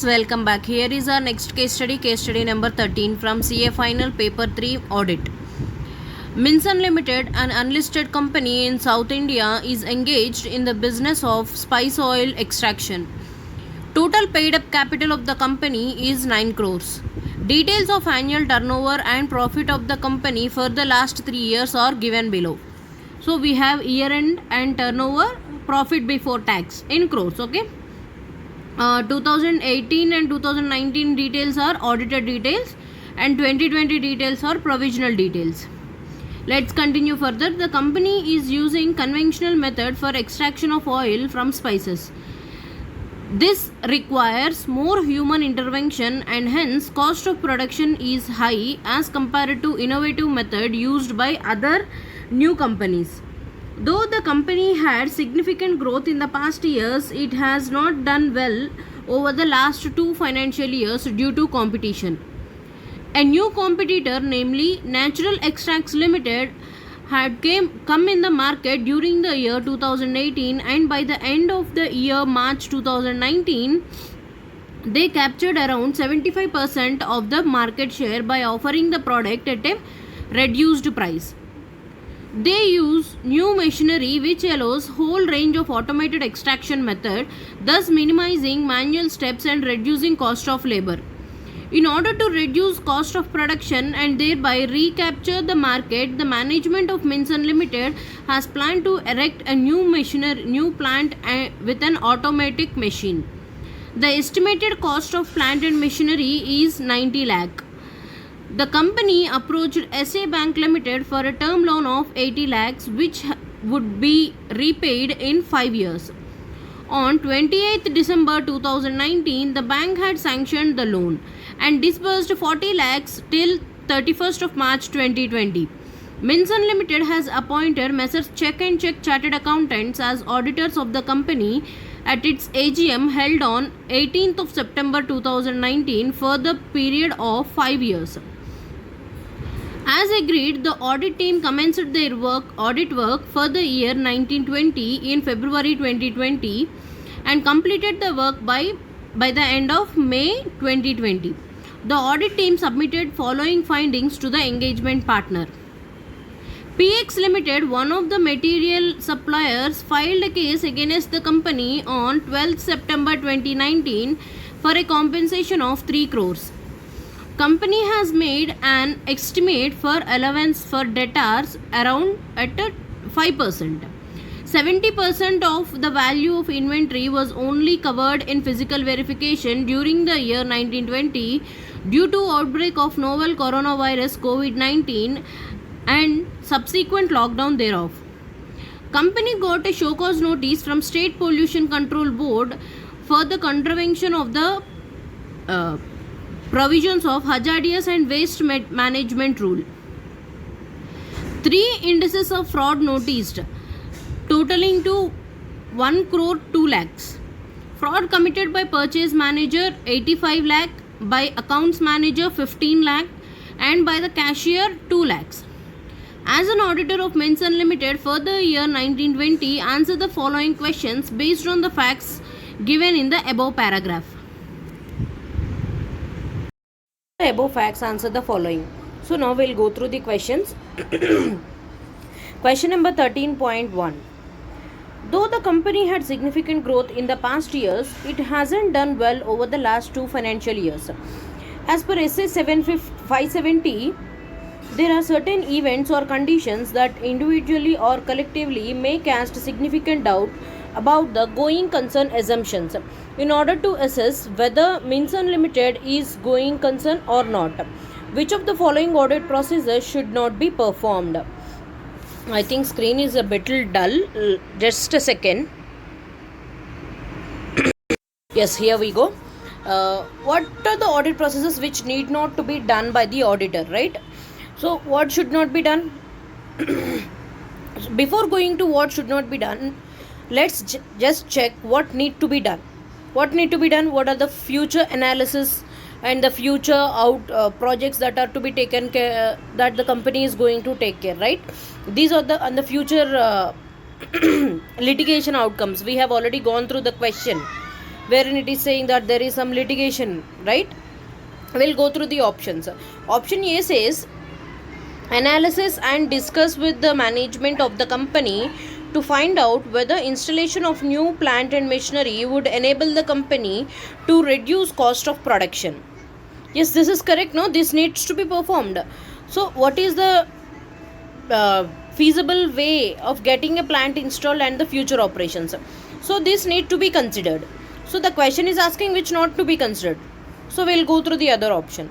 Welcome back. Here is our next case study number 13 from CA Final Paper 3 Audit. Minson Limited, an unlisted company in South India, is engaged in the business of spice oil extraction. Total paid up capital of the company is 9 crores. Details of annual turnover and profit of the company for the last 3 years are given below. So we have year end and turnover, profit before tax in crores, okay? 2018 and 2019 details are audited details and 2020 details are provisional details. Let's continue further. The company is using conventional method for extraction of oil from spices. This requires more human intervention and hence cost of production is high as compared to innovative method used by other new companies. Though the company had significant growth in the past years, it has not done well over the last 2 financial years due to competition. A new competitor, namely Natural Extracts Limited, had come in the market during the year 2018, and by the end of the year March 2019, they captured around 75% of the market share by offering the product at a reduced price. They use new machinery which allows whole range of automated extraction method, thus minimizing manual steps and reducing cost of labor. In order to reduce cost of production and thereby recapture the market, the management of Minson Limited has planned to erect a new plant with an automatic machine. The estimated cost of plant and machinery is 90 lakh. The company approached SA Bank Limited for a term loan of 80 lakhs which would be repaid in 5 years. On 28th December 2019, the bank had sanctioned the loan and disbursed 40 lakhs till 31st of March 2020. Minson Limited has appointed Messrs. Check and Check Chartered Accountants as auditors of the company at its AGM held on 18th of September 2019 for the period of 5 years. As agreed, the audit team commenced their audit work for the year 1920 in February 2020 and completed the work by the end of May 2020. The audit team submitted following findings to the engagement partner. PX Limited, one of the material suppliers, filed a case against the company on 12th September 2019 for a compensation of 3 crores. Company has made an estimate for allowance for debtors around at 5%. 70% of the value of inventory was only covered in physical verification during the year 1920 due to outbreak of novel coronavirus COVID-19 and subsequent lockdown thereof. Company got a show cause notice from State Pollution Control Board for the contravention of the provisions of hazardous and waste management rule. 3 indices of fraud noticed, totaling to 1 crore 2 lakhs. Fraud committed by purchase manager 85 lakh, by accounts manager 15 lakh, and by the cashier 2 lakhs. As an auditor of Minson Limited for the year 1920, answer the following questions based on the facts given in the above paragraph. Above facts, answer the following. So now we'll go through the questions. Question number 13.1. Though the company had significant growth in the past years, it hasn't done well over the last 2 financial years. As per SA 570, there are certain events or conditions that individually or collectively may cast significant doubt about the going concern assumptions in order to assess whether Minson Limited is going concern or not. Which of the following audit procedures should not be performed? I think screen is a bit dull. Just a second. Yes, here we go. What are the audit processes which need not to be done by the auditor, right? So what should not be done? Before going to what should not be done, let's just check what need to be done. What need to be done? What are the future analysis and the future projects that are to be taken care, that the company is going to take care, right? These are the future litigation outcomes. We have already gone through the question. wherein it is saying that there is some litigation, right? We'll go through the options. Option A says analysis and discuss with the management of the company to find out whether installation of new plant and machinery would enable the company to reduce cost of production. Yes, this is correct. No, this needs to be performed. So what is the feasible way of getting a plant installed and the future operations? So this need to be considered. So the question is asking which not to be considered. So we'll go through the other option.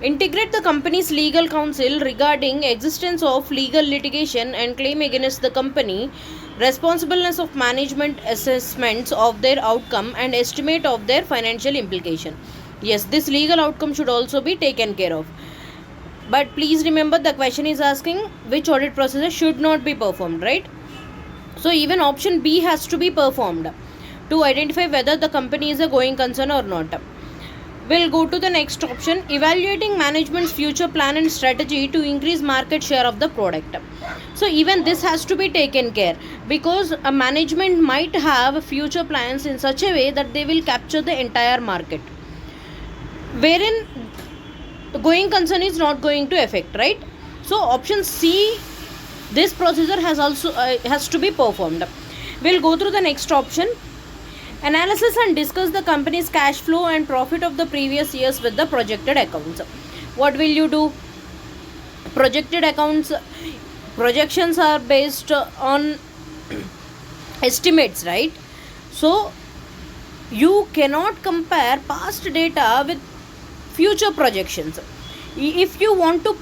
Integrate the company's legal counsel regarding existence of legal litigation and claim against the company, responsibleness of management assessments of their outcome and estimate of their financial implication. Yes, this legal outcome should also be taken care of. But please remember, the question is asking which audit procedure should not be performed, right? So even option B has to be performed to identify whether the company is a going concern or not. We'll go to the next option, evaluating management's future plan and strategy to increase market share of the product. So even this has to be taken care, because a management might have future plans in such a way that they will capture the entire market, wherein the going concern is not going to affect, right? So option C, this procedure has to be performed. We'll go through the next option, analysis and discuss the company's cash flow and profit of the previous years with the projected accounts. What will you do? Projected accounts, projections are based on estimates, right? So you cannot compare past data with future projections. If you want to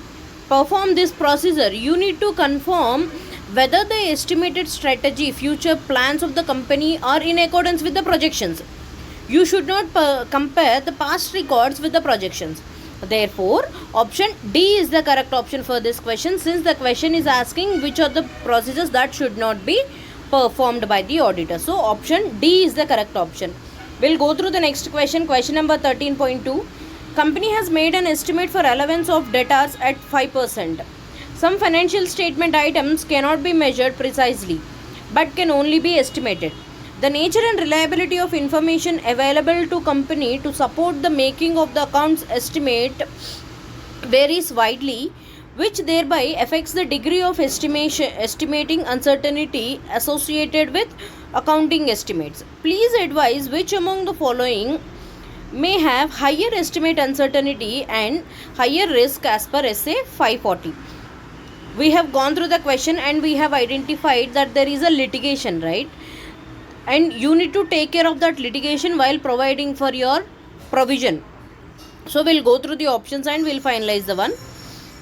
perform this procedure, you need to confirm whether the estimated strategy, future plans of the company are in accordance with the projections. You should not compare the past records with the projections. Therefore, option D is the correct option for this question, since the question is asking which are the procedures that should not be performed by the auditor. So option D is the correct option. We'll go through the next question, question number 13.2. Company has made an estimate for allowance of debtors at 5%. Some financial statement items cannot be measured precisely, but can only be estimated. The nature and reliability of information available to company to support the making of the accounts estimate varies widely, which thereby affects the degree of estimating uncertainty associated with accounting estimates. Please advise which among the following may have higher estimate uncertainty and higher risk as per SA 540. We have gone through the question and we have identified that there is a litigation, right? And you need to take care of that litigation while providing for your provision. So we'll go through the options and we'll finalize the one.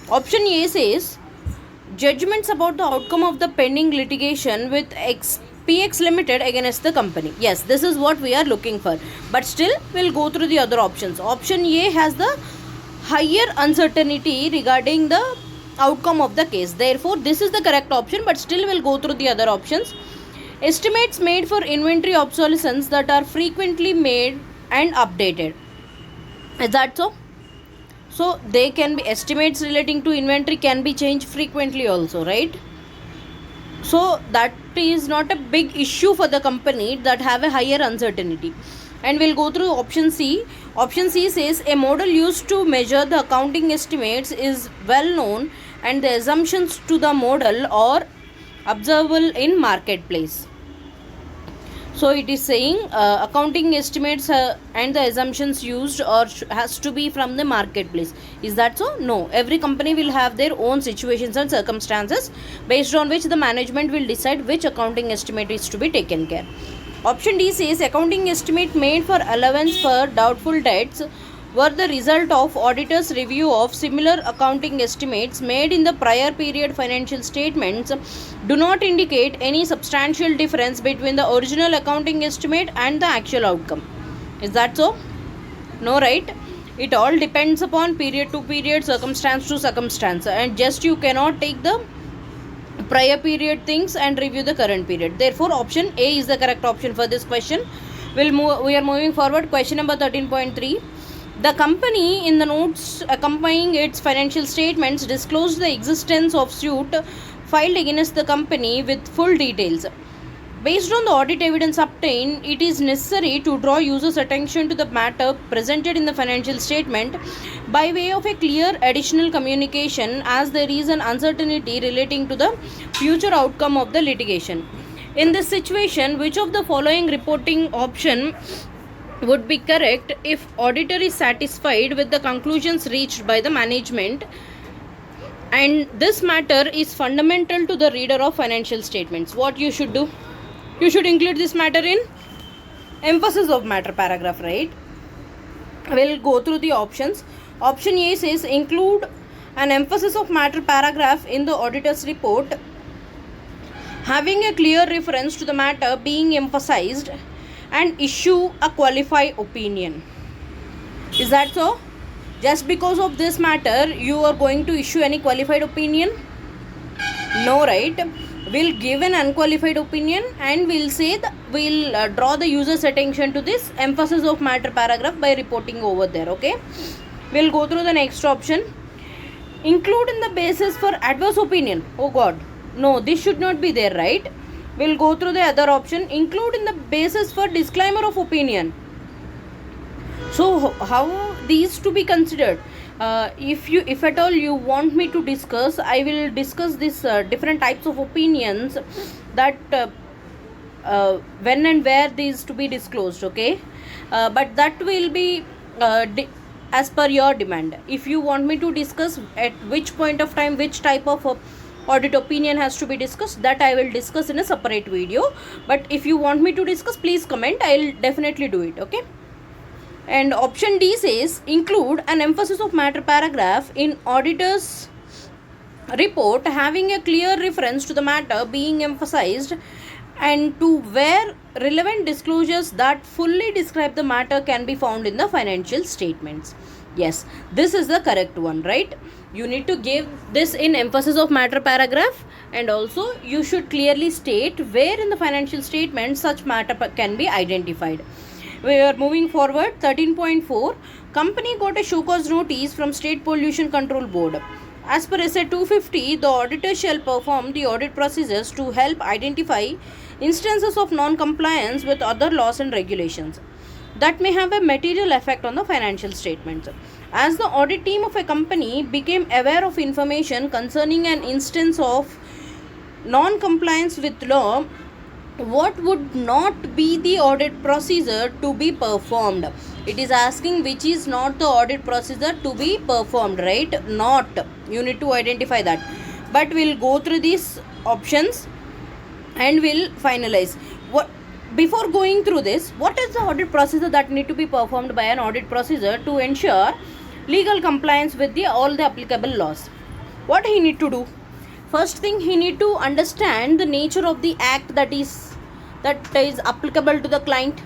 Option A says judgments about the outcome of the pending litigation with PX Limited against the company. Yes, this is what we are looking for. But still, we'll go through the other options. Option A has the higher uncertainty regarding the outcome of the case. Therefore, this is the correct option, but still we'll go through the other options. Estimates made for inventory obsolescence that are frequently made and updated. Is that so? So, they can be estimates relating to inventory can be changed frequently also, right? So that is not a big issue for the company that have a higher uncertainty. And we'll go through option C. Option C says a model used to measure the accounting estimates is well known and the assumptions to the model are observable in marketplace. So it is saying accounting estimates and the assumptions used or has to be from the marketplace. Is that so? No. Every company will have their own situations and circumstances based on which the management will decide which accounting estimate is to be taken care. Option D says accounting estimate made for allowance for doubtful debts were the result of auditor's review of similar accounting estimates made in the prior period financial statements do not indicate any substantial difference between the original accounting estimate and the actual outcome. Is that so? No, right? It all depends upon period to period, circumstance to circumstance, and just you cannot take the prior period things and review the current period. Therefore, option A is the correct option for this question. We are moving forward. Question number 13.3. The company in the notes accompanying its financial statements disclosed the existence of suit filed against the company with full details. Based on the audit evidence obtained, it is necessary to draw users' attention to the matter presented in the financial statement by way of a clear additional communication, as there is an uncertainty relating to the future outcome of the litigation. In this situation, which of the following reporting option would be correct if auditor is satisfied with the conclusions reached by the management, and this matter is fundamental to the reader of financial statements? What you should do? You should include this matter in emphasis of matter paragraph, right? We'll go through the options. Option A says include an emphasis of matter paragraph in the auditor's report having a clear reference to the matter being emphasized and issue a qualified opinion. Is that so? Just because of this matter you are going to issue any qualified opinion? No, right? We'll give an unqualified opinion and we'll say we'll draw the user's attention to this emphasis of matter paragraph by reporting over there. Okay, we'll go through the next option. Include in the basis for adverse opinion. Oh god, no, this should not be there, right? We'll go through the other option. Include in the basis for disclaimer of opinion. So how these to be considered? If at all you want me to discuss, I will discuss this different types of opinions that when and where these to be disclosed. Okay, but that will be as per your demand. If you want me to discuss at which point of time which type of audit opinion has to be discussed, that I will discuss in a separate video. But if you want me to discuss, please comment. I will definitely do it. Okay. And option D says include an emphasis of matter paragraph in auditor's report having a clear reference to the matter being emphasized and to where relevant disclosures that fully describe the matter can be found in the financial statements. Yes, this is the correct one, right? You need to give this in emphasis of matter paragraph, and also you should clearly state where in the financial statement such matter can be identified. We are moving forward. 13.4. Company got a show cause notice from State Pollution Control Board. As per SA 250, the auditor shall perform the audit procedures to help identify instances of non-compliance with other laws and regulations that may have a material effect on the financial statements. As the audit team of a company became aware of information concerning an instance of non-compliance with law, what would not be the audit procedure to be performed? It is asking which is not the audit procedure to be performed, right? Not. You need to identify that. But we'll go through these options and we'll finalize. Before going through this, what is the audit procedure that need to be performed by an audit procedure to ensure legal compliance with all the applicable laws? What he need to do? First thing, he need to understand the nature of the act that is applicable to the client,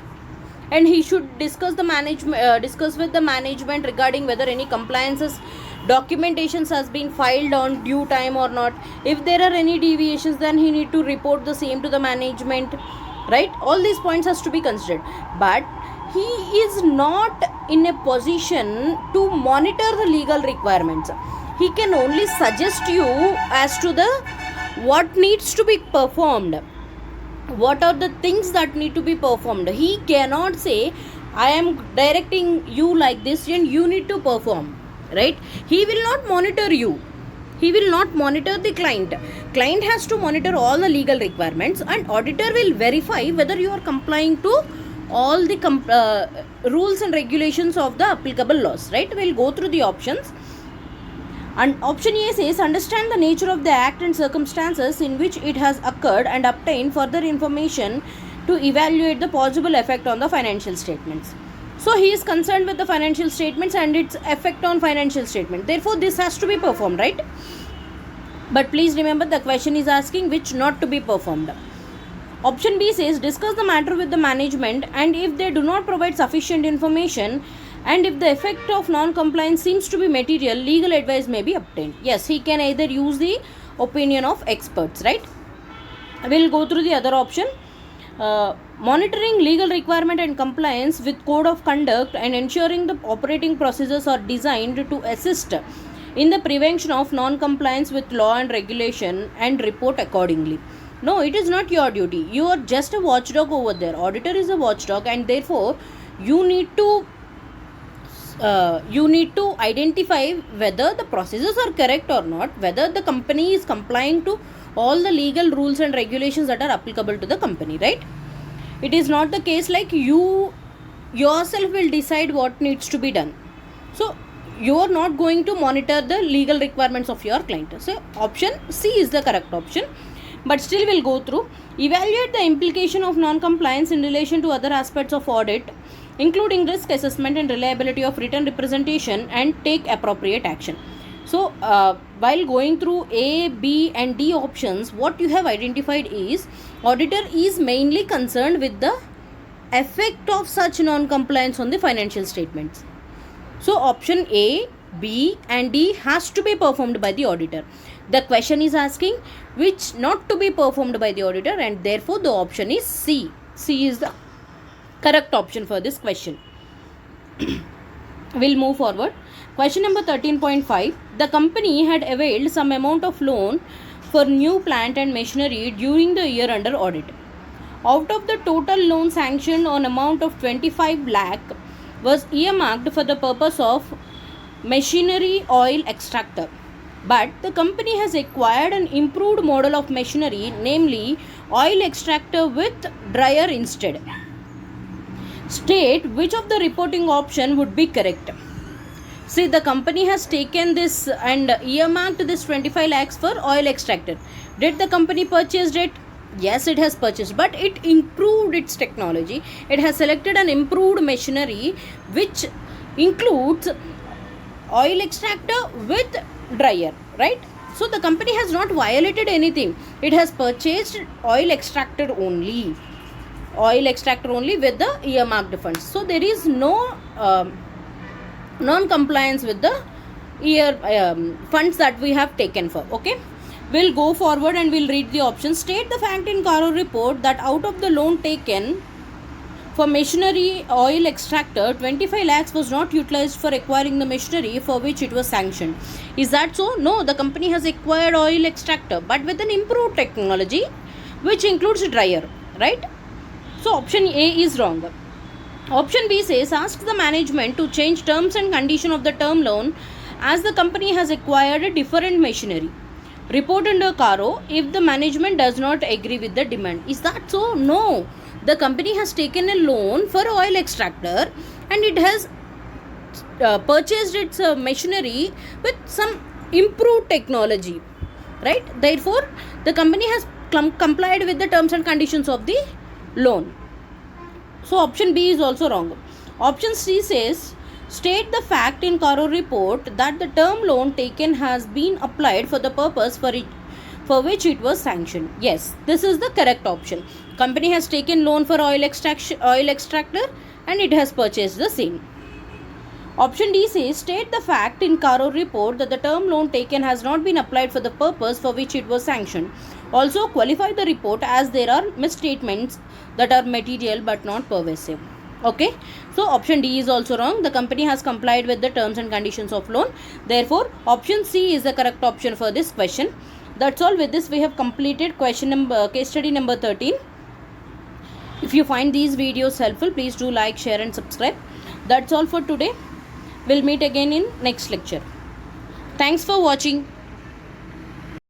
and he should discuss with the management regarding whether any compliances documentations has been filed on due time or not. If there are any deviations, then he need to report the same to the management, right? All these points has to be considered, but he is not in a position to monitor the legal requirements. He can only suggest you as to the what needs to be performed, what are the things that need to be performed. He cannot say I am directing you like this and you need to perform, right? He will not monitor you. He will not monitor the client. Client has to monitor all the legal requirements, and auditor will verify whether you are complying to all the rules and regulations of the applicable laws, right? We'll go through the options. And option A says understand the nature of the act and circumstances in which it has occurred and obtain further information to evaluate the possible effect on the financial statements. So he is concerned with the financial statements and its effect on financial statement. Therefore, this has to be performed, right? But please remember, the question is asking which not to be performed. Option B says discuss the matter with the management, and if they do not provide sufficient information and if the effect of non-compliance seems to be material, legal advice may be obtained. Yes, he can either use the opinion of experts, right? We'll go through the other option. Monitoring legal requirement and compliance with code of conduct and ensuring the operating procedures are designed to assist in the prevention of non-compliance with law and regulation and report accordingly. No, it is not your duty. You are just a watchdog over there. Auditor is a watchdog, and therefore you need to identify whether the processes are correct or not, whether the company is complying to all the legal rules and regulations that are applicable to the company, right? It is not the case like you yourself will decide what needs to be done. So you are not going to monitor the legal requirements of your client. So option C is the correct option. But still we'll go through. Evaluate the implication of non-compliance in relation to other aspects of audit, including risk assessment and reliability of written representation, and take appropriate action. So while going through A, B and D options, what you have identified is auditor is mainly concerned with the effect of such non-compliance on the financial statements. So option A, B and D has to be performed by the auditor. The question is asking which not to be performed by the auditor, and therefore the option is C. C is the correct option for this question. We'll move forward. Question number 13.5. The company had availed some amount of loan for new plant and machinery during the year under audit. Out of the total loan sanctioned, an amount of 25 lakh was earmarked for the purpose of machinery oil extractor. But the company has acquired an improved model of machinery, namely oil extractor with dryer instead. State which of the reporting option would be correct. See, the company has taken this and earmarked this 25 lakhs for oil extractor. Did the company purchase it? Yes, it has purchased, but it improved its technology. It has selected an improved machinery which includes oil extractor with dryer, right? So the company has not violated anything. It has purchased oil extractor only with the earmarked funds. So there is no non-compliance with the funds that we have taken for. Okay, we'll go forward and we'll read the options. State the fact in Caro report that out of the loan taken for machinery oil extractor, 25 lakhs was not utilized for acquiring the machinery for which it was sanctioned. Is that so? No, the company has acquired oil extractor but with an improved technology which includes dryer, right? So option A is wrong. Option B says ask the management to change terms and condition of the term loan as the company has acquired a different machinery. Report under Caro if the management does not agree with the demand. Is that so? No. The company has taken a loan for oil extractor and it has purchased its machinery with some improved technology, right? Therefore, the company has complied with the terms and conditions of the loan. So option B is also wrong. Option C says state the fact in Caro report that the term loan taken has been applied for the purpose for which it was sanctioned. Yes, this is the correct option. Company has taken loan for oil extractor and it has purchased the same. Option D says state the fact in Caro report that the term loan taken has not been applied for the purpose for which it was sanctioned. Also qualify the report as there are misstatements that are material but not pervasive. Okay, so option D is also wrong. The company has complied with the terms and conditions of loan. Therefore, option C is the correct option for this question. That's all. With this, we have completed case study number 13. If you find these videos helpful, please do like, share and subscribe. That's all for today. We'll meet again in next lecture. Thanks for watching.